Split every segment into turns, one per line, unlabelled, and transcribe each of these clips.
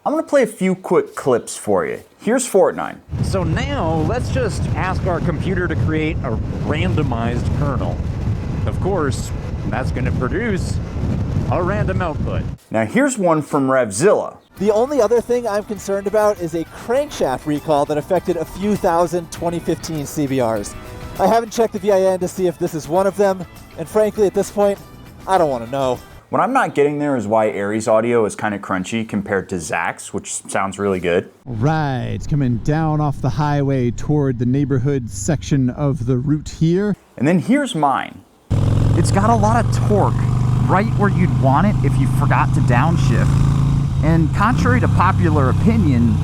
I'm gonna play a few quick clips for you. Here's Fortnine.
So now let's just ask our computer to create a randomized kernel. Of course, that's gonna produce a random output.
Now here's one from Revzilla.
The only other thing I'm concerned about is a crankshaft recall that affected a few thousand 2015 CBRs. I haven't checked the VIN to see if this is one of them, and frankly at this point, I don't want to know.
What I'm not getting there is why Aries audio is kind of crunchy compared to Zach's, which sounds really good.
Right, coming down off the highway toward the neighborhood section of the route here.
And then here's mine.
It's got a lot of torque right where you'd want it if you forgot to downshift. And contrary to popular opinion,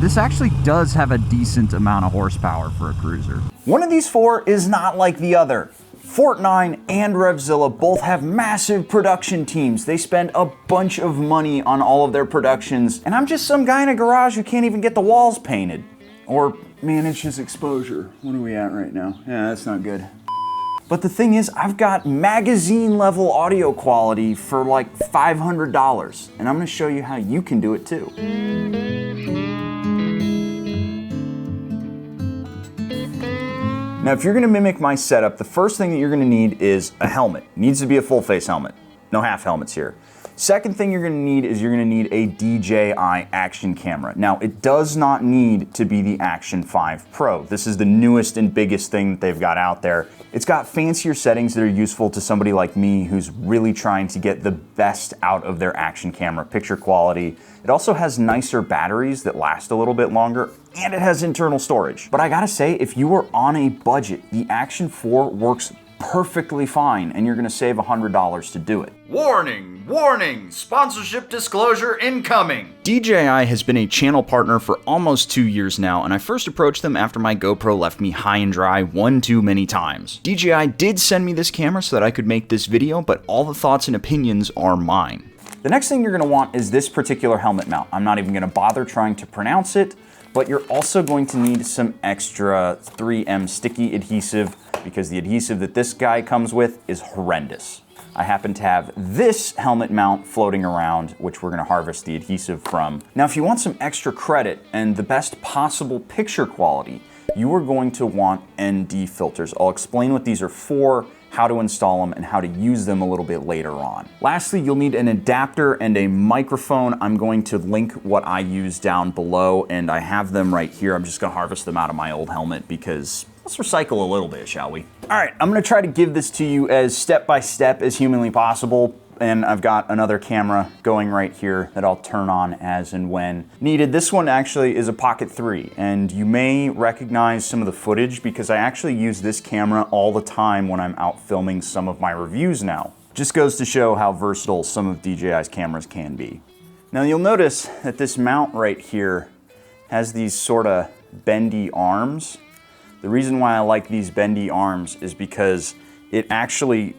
this actually does have a decent amount of horsepower for a cruiser.
One of these four is not like the other. Fortnine and Revzilla both have massive production teams. They spend a bunch of money on all of their productions, and I'm just some guy in a garage who can't even get the walls painted. Or manage his exposure. What are we at right now? Yeah, that's not good. But the thing is, I've got magazine level audio quality for like $500, and I'm gonna show you how you can do it too. Now, if you're gonna mimic my setup, the first thing that you're gonna need is a helmet. It needs to be a full face helmet, no half helmets here. Second thing you're gonna need is you're gonna need a DJI action camera. Now, it does not need to be the Action 5 Pro. This is the newest and biggest thing that they've got out there. It's got fancier settings that are useful to somebody like me who's really trying to get the best out of their action camera picture quality. It also has nicer batteries that last a little bit longer, and it has internal storage. But I gotta say, if you are on a budget, the Action 4 works perfectly fine, and you're gonna save $100 to do it. Warning, warning, sponsorship disclosure incoming. DJI has been a channel partner for almost 2 years now, and I first approached them after my GoPro left me high and dry one too many times. DJI did send me this camera so that I could make this video, but all the thoughts and opinions are mine. The next thing you're gonna want is this particular helmet mount. I'm not even gonna bother trying to pronounce it, but you're also going to need some extra 3M sticky adhesive because the adhesive that this guy comes with is horrendous. I happen to have this helmet mount floating around, which we're gonna harvest the adhesive from. Now, if you want some extra credit and the best possible picture quality, you are going to want ND filters. I'll explain what these are for, how to install them, and how to use them a little bit later on. Lastly, you'll need an adapter and a microphone. I'm going to link what I use down below, and I have them right here. I'm just gonna harvest them out of my old helmet because let's recycle a little bit, shall we? All right, I'm gonna try to give this to you as step-by-step as humanly possible, and I've got another camera going right here that I'll turn on as and when needed. This one actually is a Pocket 3, and you may recognize some of the footage because I actually use this camera all the time when I'm out filming some of my reviews now. Just goes to show how versatile some of DJI's cameras can be. Now you'll notice that this mount right here has these sort of bendy arms. The reason why I like these bendy arms is because it actually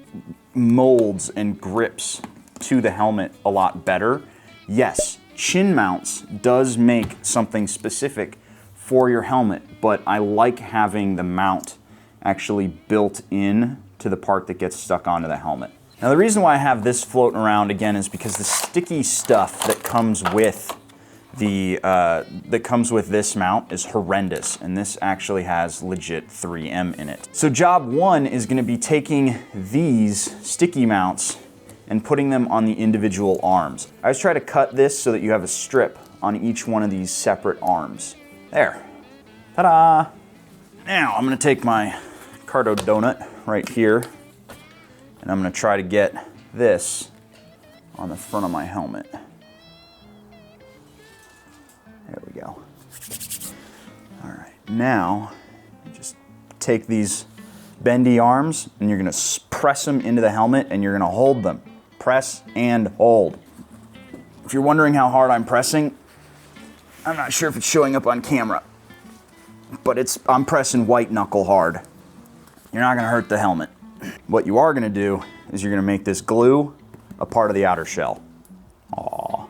molds and grips to the helmet a lot better. Yes, chin mounts does make something specific for your helmet, but I like having the mount actually built in to the part that gets stuck onto the helmet. Now the reason why I have this floating around again is because the sticky stuff that comes with this mount is horrendous, and this actually has legit 3M in it. So job one is gonna be taking these sticky mounts and putting them on the individual arms. I always try to cut this so that you have a strip on each one of these separate arms. There, ta-da! Now I'm gonna take my Cardo donut right here, and I'm gonna try to get this on the front of my helmet. There we go. All right, now just take these bendy arms and you're gonna press them into the helmet and you're gonna hold them. Press and hold. If you're wondering how hard I'm pressing, I'm not sure if it's showing up on camera, but I'm pressing white knuckle hard. You're not gonna hurt the helmet. What you are gonna do is you're gonna make this glue a part of the outer shell. Aw.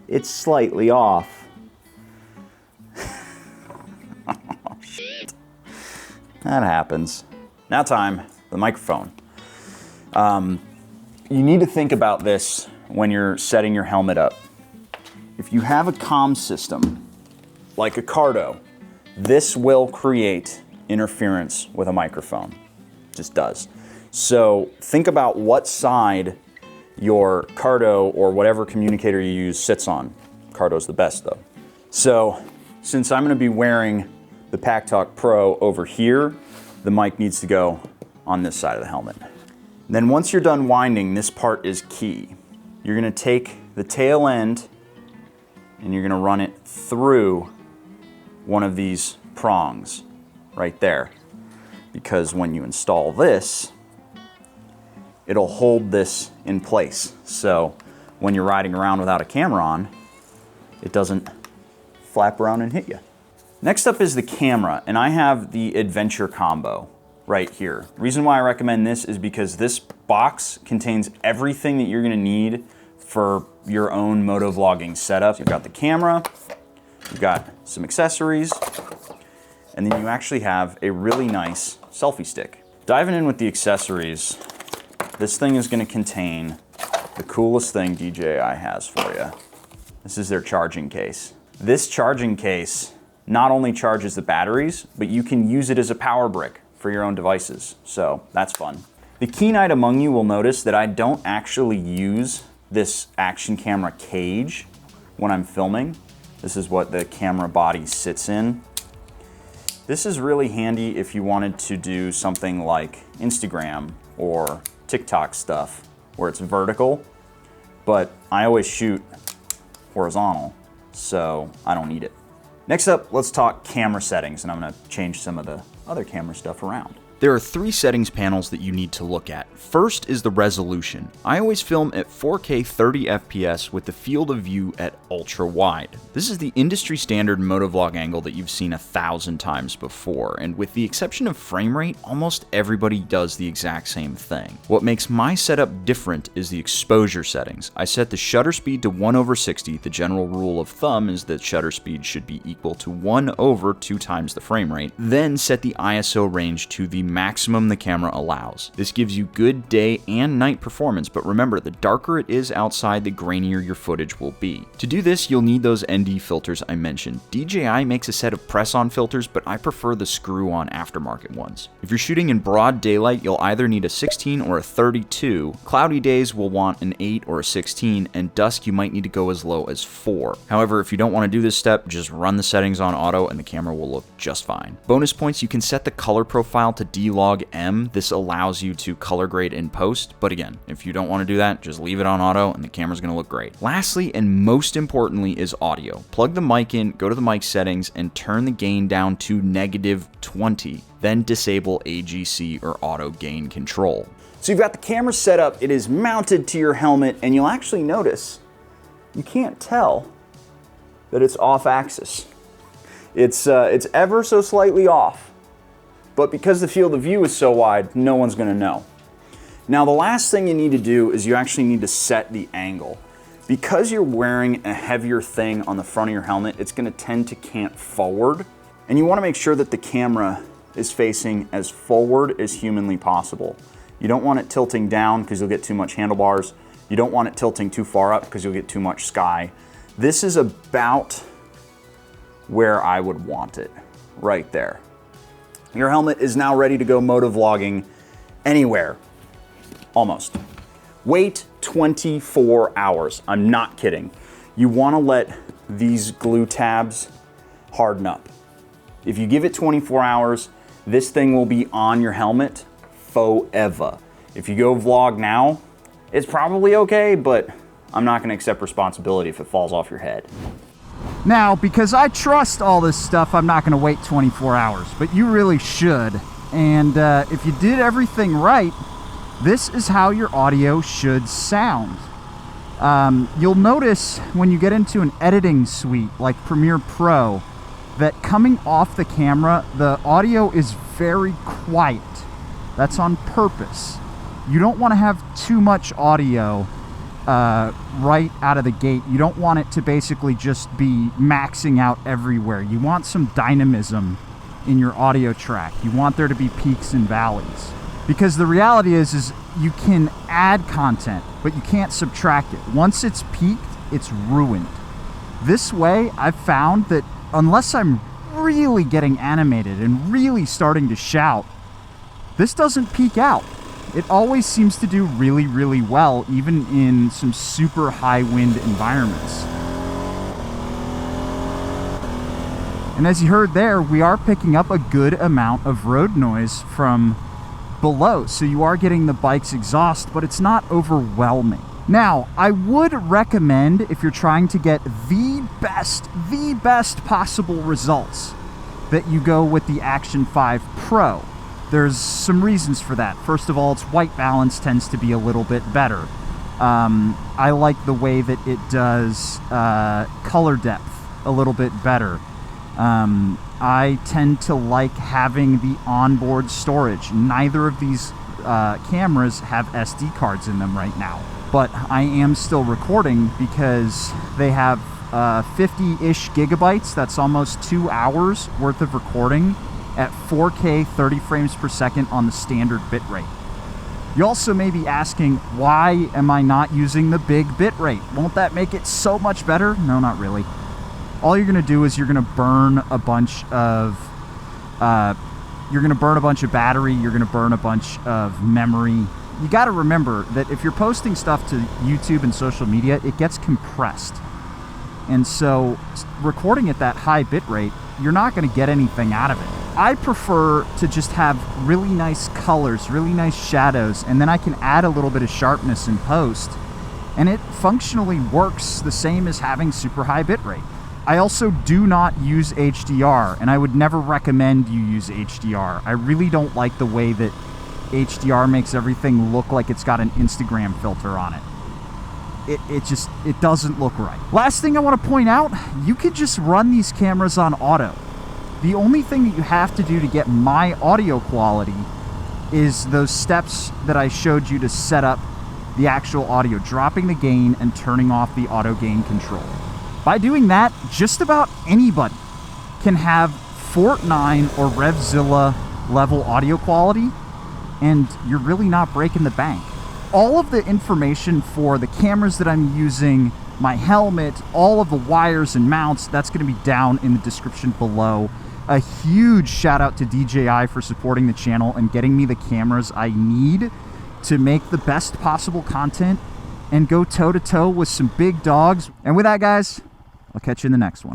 It's slightly off. Oh, shit. That happens. Now time for the microphone. You need to think about this when you're setting your helmet up. If if you have a comm system like a Cardo, this will create interference with a microphone. It just does. So think about what side your Cardo or whatever communicator you use sits on. Cardo's the best though. So since I'm gonna be wearing the PackTalk Pro over here, the mic needs to go on this side of the helmet. Then once you're done winding, this part is key. You're gonna take the tail end and you're gonna run it through one of these prongs right there. Because when you install this, it'll hold this in place. So when you're riding around without a camera on, it doesn't flap around and hit you. Next up is the camera, and I have the Adventure Combo right here. The reason why I recommend this is because this box contains everything that you're gonna need for your own motovlogging setup. You've got the camera, you've got some accessories, and then you actually have a really nice selfie stick. Diving in with the accessories, this thing is gonna contain the coolest thing DJI has for you. This is their charging case. This charging case not only charges the batteries, but you can use it as a power brick for your own devices. So that's fun. The keen-eyed among you will notice that I don't actually use this action camera cage when I'm filming. This is what the camera body sits in. This is really handy if you wanted to do something like Instagram or TikTok stuff where it's vertical, but I always shoot horizontal, so I don't need it. Next up, let's talk camera settings, and I'm gonna change some of the other camera stuff around. There are 3 settings panels that you need to look at. First is the resolution. I always film at 4K 30 FPS with the field of view at ultra wide. This is the industry standard motovlog angle that you've seen 1,000 times before, and with the exception of frame rate, almost everybody does the exact same thing. What makes my setup different is the exposure settings. I set the shutter speed to 1/60. The general rule of thumb is that shutter speed should be equal to 1/2 times the frame rate, then set the ISO range to the maximum the camera allows. This gives you good day and night performance, but remember, the darker it is outside, the grainier your footage will be. To do this, you'll need those ND filters I mentioned. DJI makes a set of press-on filters, but I prefer the screw-on aftermarket ones. If you're shooting in broad daylight, you'll either need a 16 or a 32. Cloudy days will want an 8 or a 16, and dusk you might need to go as low as 4. However, if you don't want to do this step, just run the settings on auto and the camera will look just fine. Bonus points, you can set the color profile to D-Log M. This allows you to color grade in post, but again, if you don't want to do that, just leave it on auto and the camera's going to look great. Lastly, and most importantly, is audio. Plug the mic in, go to the mic settings, and turn the gain down to -20. Then disable AGC or auto gain control. So you've got the camera set up, it is mounted to your helmet, and you'll actually notice you can't tell that it's off axis. It's ever so slightly off. But because the field of view is so wide, no one's gonna know. Now, the last thing you need to do is you actually need to set the angle. Because you're wearing a heavier thing on the front of your helmet, it's gonna tend to cant forward. And you wanna make sure that the camera is facing as forward as humanly possible. You don't want it tilting down because you'll get too much handlebars. You don't want it tilting too far up because you'll get too much sky. This is about where I would want it, right there. Your helmet is now ready to go motovlogging anywhere, almost. Wait 24 hours, I'm not kidding. You wanna let these glue tabs harden up. If you give it 24 hours, this thing will be on your helmet forever. If you go vlog now, it's probably okay, but I'm not gonna accept responsibility if it falls off your head.
Now, because I trust all this stuff, I'm not going to wait 24 hours, but you really should. And if you did everything right, this is how your audio should sound. You'll notice when you get into an editing suite like Premiere Pro that coming off the camera, the audio is very quiet. That's on purpose. You don't want to have too much audio right out of the gate. You don't want it to basically just be maxing out everywhere. You want some dynamism in your audio track. You want there to be peaks and valleys. Because the reality is you can add content, but you can't subtract it. Once it's peaked, it's ruined. This way, I've found that unless I'm really getting animated and really starting to shout, this doesn't peak out. It always seems to do really, really well, even in some super high wind environments. And as you heard there, we are picking up a good amount of road noise from below. So you are getting the bike's exhaust, but it's not overwhelming. Now, I would recommend, if you're trying to get the best possible results, that you go with the Action 5 Pro. There's some reasons for that. First of all, its white balance tends to be a little bit better. I like the way that it does color depth a little bit better. I tend to like having the onboard storage. Neither of these cameras have SD cards in them right now, but I am still recording because they have 50-ish gigabytes. That's almost 2 hours worth of recording at 4K 30 frames per second on the standard bitrate. You also may be asking, why am I not using the big bitrate? Won't that make it so much better? No, not really. All you're gonna do is you're gonna burn a bunch of battery, you're gonna burn a bunch of memory. You gotta remember that if you're posting stuff to YouTube and social media, it gets compressed. And so recording at that high bit rate, you're not gonna get anything out of it. I prefer to just have really nice colors, really nice shadows, and then I can add a little bit of sharpness in post, and it functionally works the same as having super high bit rate. I also do not use HDR, and I would never recommend you use HDR. I really don't like the way that HDR makes everything look like it's got an Instagram filter on it. It doesn't look right. Last thing I want to point out, you could just run these cameras on auto. The only thing that you have to do to get my audio quality is those steps that I showed you to set up the actual audio, dropping the gain and turning off the auto gain control. By doing that, just about anybody can have Fortnine or Revzilla level audio quality, and you're really not breaking the bank. All of the information for the cameras that I'm using, my helmet, all of the wires and mounts, that's going to be down in the description below. A huge shout out to DJI for supporting the channel and getting me the cameras I need to make the best possible content and go toe-to-toe with some big dogs. And with that, guys, I'll catch you in the next one.